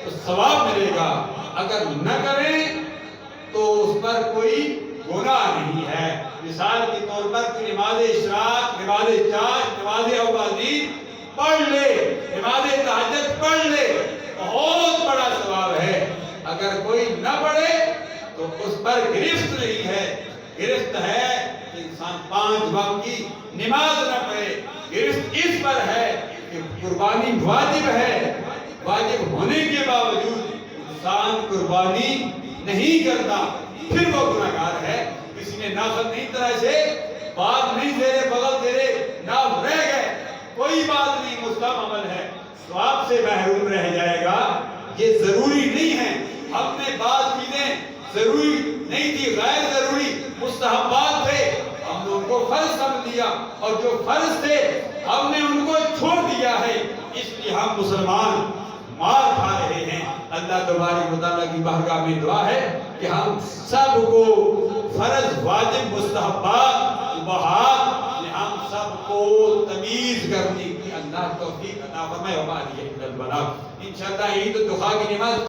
تو ثواب ملے گا، اگر نہ کریں تو اس پر کوئی گناہ نہیں ہے۔ مثال کے طور پر کوئی نماز اشراق، نماز چاشت، نماز اوابین پڑھ لے، نماز تہجد پڑھ لے، بہت بڑا ثواب ہے۔ اگر کوئی نہ پڑھے تو اس پر گرفت نہیں ہے۔ گرفت ہے کہ انسان 5 وقت کی نماز نہ پڑھے، گرفت اس پر ہے کہ قربانی واجب ہے، واجب ہونے کے باوجود انسان قربانی نہیں کرتا، پھر وہ گناہگار ہے۔ کسی نے ناخن نہیں طرح سے بات نہیں تیرے بغل تیرے ناف رہ گئے، کوئی بات نہیں، مستحب عمل ہے، ثواب سے محروم رہ جائے گا۔ یہ ضروری نہیں ہے، ہم نے بعض چیزیں ضروری نہیں تھی، غیر ضروری مستحبات تھے، ہم نے ان کو فرض سمجھ لیا، اور جو فرض تھے ہم نے ان کو چھوڑ دیا ہے، اس لیے ہم مسلمان مار کھا رہے ہیں۔ اللہ تبارک و تعالیٰ کی بارگاہ میں دعا ہے کہ ہم سب کو فرض، واجب، مستحبات، مباحات میں ہم سب کو تمیز کرنے کی اللہ توفیق عطا فرمائے۔ انشاءاللہ عید الضحیٰ کی نماز